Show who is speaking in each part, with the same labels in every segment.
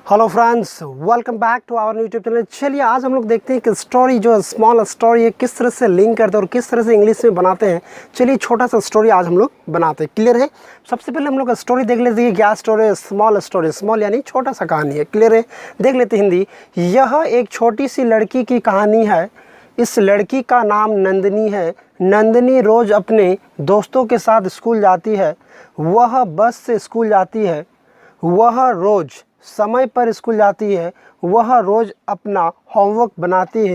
Speaker 1: Hello friends, welcome back to our YouTube channel. चलिए आज हम लोग देखते हैं कि स्टोरी जो स्मॉल स्टोरी है किस तरह से लिंक करते हैं और किस तरह से इंग्लिश में बनाते हैं। चलिए छोटा सा स्टोरी आज हम लोग बनाते हैं। क्लियर है? सबसे पहले हम लोग स्टोरी देख लेते हैं। क्या स्टोरी है? स्मॉल स्मॉल यानी छोटा सा कहानी है। क्लियर है? देख लेते हैं हिंदी। यह एक छोटी सी लड़की की कहानी है। इस लड़की का नाम नंदिनी है। नंदिनी रोज़ अपने दोस्तों के साथ स्कूल जाती है। वह बस से स्कूल जाती है। वह रोज़ समय पर स्कूल जाती है। वह रोज़ अपना होमवर्क बनाती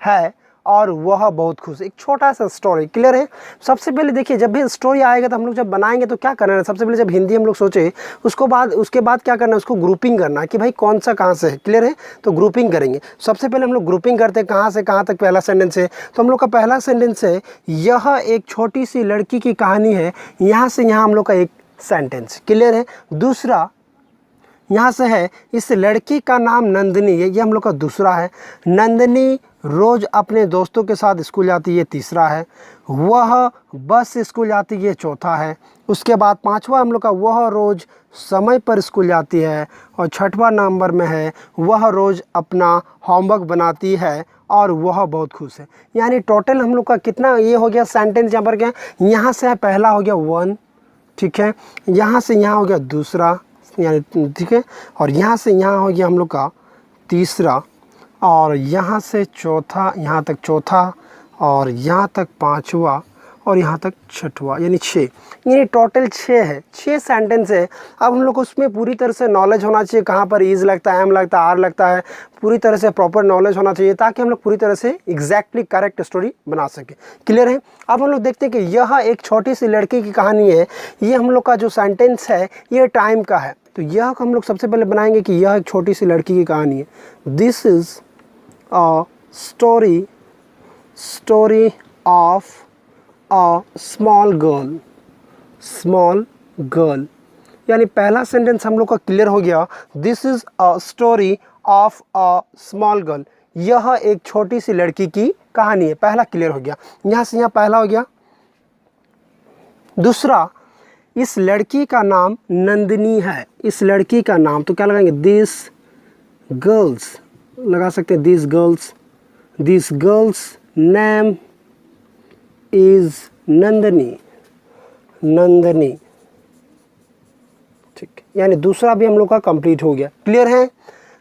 Speaker 1: है और वह बहुत खुश। एक छोटा सा स्टोरी। क्लियर है? सबसे पहले देखिए, जब भी स्टोरी आएगा तो हम लोग जब बनाएंगे तो क्या करना है, सबसे पहले जब हिंदी हम लोग सोचे उसके बाद क्या करना है, उसको ग्रुपिंग करना है कि भाई कौन सा कहाँ से है। क्लियर है? तो ग्रुपिंग करेंगे। सबसे पहले हम लोग ग्रुपिंग करते हैं कहाँ से कहाँ तक पहला सेंटेंस है। तो हम लोग का पहला सेंटेंस है, यह एक छोटी सी लड़की की कहानी है। यहाँ से यहाँ हम लोग का एक सेंटेंस। क्लियर है? दूसरा यहाँ से है, इस लड़की का नाम नंदिनी है। ये हम लोग का दूसरा है। नंदिनी रोज़ अपने दोस्तों के साथ स्कूल जाती है। ये तीसरा है। वह बस से स्कूल जाती है। ये चौथा है। उसके बाद पांचवा हम लोग का, वह रोज़ समय पर स्कूल जाती है। और छठवां नंबर में है, वह रोज़ अपना होमवर्क बनाती है और वह बहुत खुश है। यानी टोटल हम लोग का कितना ये हो गया सेंटेंस। यहाँ पर क्या, यहाँ से पहला हो गया वन, ठीक है। यहाँ से यहाँ हो गया दूसरा, यानी ठीक है। और यहाँ से यहाँ हो गया हम लोग का तीसरा, और यहाँ से चौथा, यहाँ तक चौथा, और यहाँ तक पांचवा, और यहाँ तक छठवां, यानी छः। यानी टोटल छः है, 6 सेंटेंस है। अब हम लोग को उसमें पूरी तरह से नॉलेज होना चाहिए, कहाँ पर इज़ लगता है, एम लगता है, आर लगता है। पूरी तरह से प्रॉपर नॉलेज होना चाहिए ताकि हम लोग पूरी तरह से एग्जैक्टली करेक्ट स्टोरी बना सकें। क्लियर है? अब हम लोग देखते हैं कि यह एक छोटी सी लड़की की कहानी है। ये हम लोग का जो सेंटेंस है ये टाइम का है। तो यह हम लोग सबसे पहले बनाएंगे कि यह एक छोटी सी लड़की की कहानी है। This is a story of a small girl. यानी पहला सेंटेंस हम लोग का क्लियर हो गया। This is a story of a small girl. यह एक छोटी सी लड़की की कहानी है। पहला क्लियर हो गया। यहाँ से यहाँ पहला हो गया। दूसरा, इस लड़की का नाम नंदिनी है। इस लड़की का नाम तो क्या लगाएंगे, दिस गर्ल्स लगा सकते हैं। This girl's name is Nandini. ठीक, यानी दूसरा भी हम लोग का कंप्लीट हो गया। क्लियर है?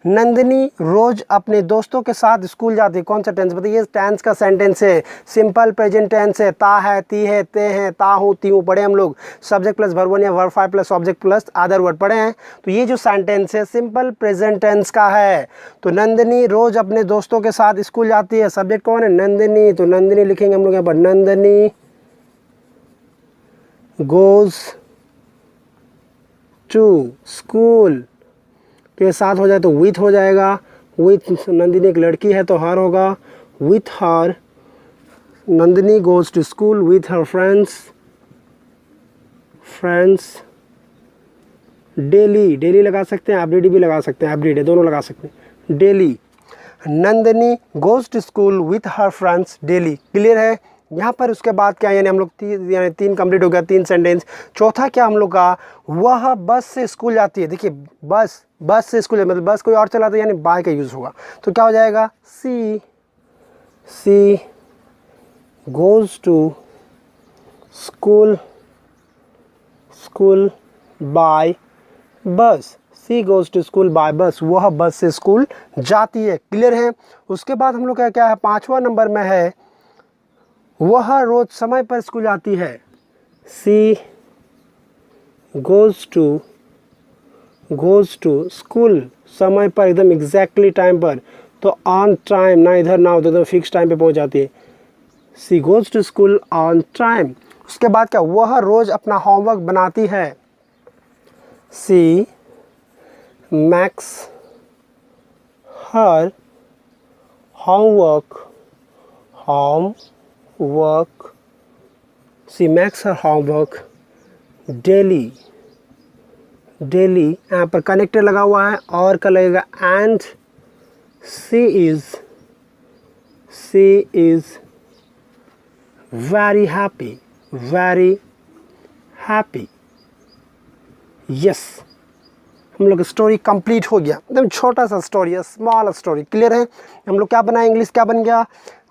Speaker 1: नंदिनी रोज अपने दोस्तों के साथ स्कूल जाती है। कौन सा टेंस बताइए? टेंस का सेंटेंस है, सिंपल प्रेजेंट टेंस है। ता है, ती है, ते हैं, ता हूँ, ती हूँ पढ़े हम लोग। सब्जेक्ट प्लस वर्ब 1 या verb 5 plus object plus other word पढ़े हैं। तो ये जो सेंटेंस है सिंपल प्रेजेंट टेंस का है। तो नंदिनी रोज अपने दोस्तों के साथ स्कूल जाती है। सब्जेक्ट कौन है? नंदिनी। तो नंदिनी लिखेंगे हम लोग यहाँ पर, नंदिनी गोज टू स्कूल के साथ हो जाए तो विथ हो जाएगा। विथ, नंदिनी एक लड़की है तो हर होगा। With her, Nandini goes to school with her friends daily लगा सकते हैं, एवरीडे भी लगा सकते हैं, एवरीडे दोनों लगा सकते हैं। Daily, Nandini goes to school with her friends daily. Clear है? यहाँ पर उसके बाद क्या, यानी हम लोग तीन कंप्लीट हो गया, 3 सेंटेंस। चौथा क्या हम लोग का, वह बस से स्कूल जाती है। देखिए बस से स्कूल, मतलब बस कोई और चलाता है यानी बाय का यूज़ होगा। तो क्या हो जाएगा, सी गोज टू स्कूल बाय बस। सी गोज टू स्कूल बाय बस। वह बस से स्कूल जाती है। क्लियर है? उसके बाद हम लोग का क्या है, 5वां नंबर में है, वह रोज समय पर स्कूल जाती है। सी गोज टू स्कूल, समय पर, एकदम एग्जैक्टली टाइम पर। तो ऑन टाइम, ना इधर ना उधर, फिक्स टाइम पे पहुंच जाती है। She goes to school on time. उसके बाद क्या, वह रोज अपना होमवर्क बनाती है। She makes her homework daily. यहाँ पर कनेक्टर लगा हुआ है और का लगेगा and. She is very happy. Yes, हम लोग स्टोरी कंप्लीट हो गया, एकदम छोटा सा स्टोरी है, स्मॉल स्टोरी। क्लियर है? हम लोग क्या बनाए, इंग्लिश क्या बन गया,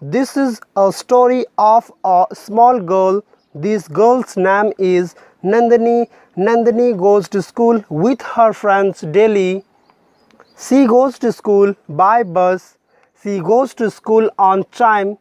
Speaker 1: this is a story of a small girl, this girl's name is Nandini, Nandini goes to school with her friends daily, she goes to school by bus, she goes to school on time,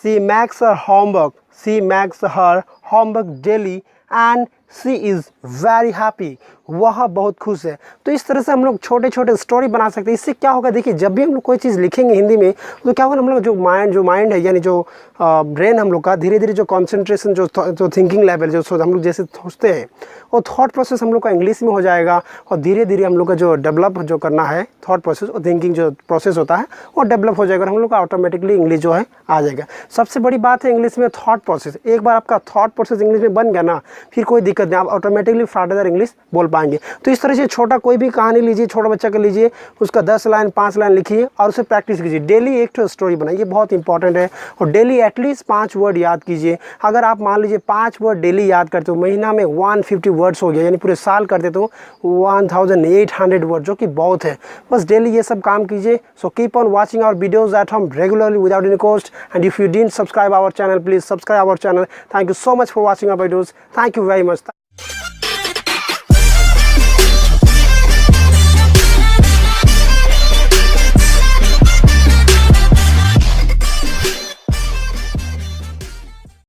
Speaker 1: she makes her homework, she makes her homework daily and she is very happy, वह बहुत खुश है। तो इस तरह से हम लोग छोटे छोटे स्टोरी बना सकते हैं। इससे क्या होगा, देखिए जब भी हम लोग कोई चीज़ लिखेंगे हिंदी में तो क्या होगा, हम लोग जो माइंड है यानी जो ब्रेन हम लोग का धीरे धीरे जो कंसंट्रेशन जो थिंकिंग लेवल जो हम लोग जैसे सोचते हैं वो थॉट प्रोसेस हम लोग का इंग्लिश में हो जाएगा, और धीरे धीरे हम लोग का जो डेवलप जो करना है थॉट प्रोसेस और थिंकिंग जो प्रोसेस होता है वो डेवलप हो जाएगा और हम लोग का ऑटोमेटिकली इंग्लिश जो है आ जाएगा। सबसे बड़ी बात है इंग्लिश में थॉट प्रोसेस। एक बार आपका थॉट प्रोसेस इंग्लिश में बन गया ना, फिर कोई दिक्कत नहीं, आप ऑटोमेटिकली फाटदार इंग्लिश बोल पाएंगे। तो इस तरह से छोटा कोई भी कहानी लीजिए, छोटा बच्चा का लीजिए, उसका 10 लाइन 5 लाइन लिखिए और उसे प्रैक्टिस कीजिए। डेली एक तो स्टोरी बनाइए, बहुत इंपॉर्टेंट है। और डेली एटलीस्ट 5 वर्ड याद कीजिए। अगर आप मान लीजिए 5 वर्ड डेली याद करते हो, महीना में 150 वर्ड्स हो गया, यानी पूरे साल करते तो 1800 वर्ड, जो कि बहुत है। बस डेली ये सब काम कीजिए। So keep on watching our videos at home regularly without any cost, and if you didn't subscribe our channel, please subscribe our channel. Thank you so much for watching our videos. Thank you very much.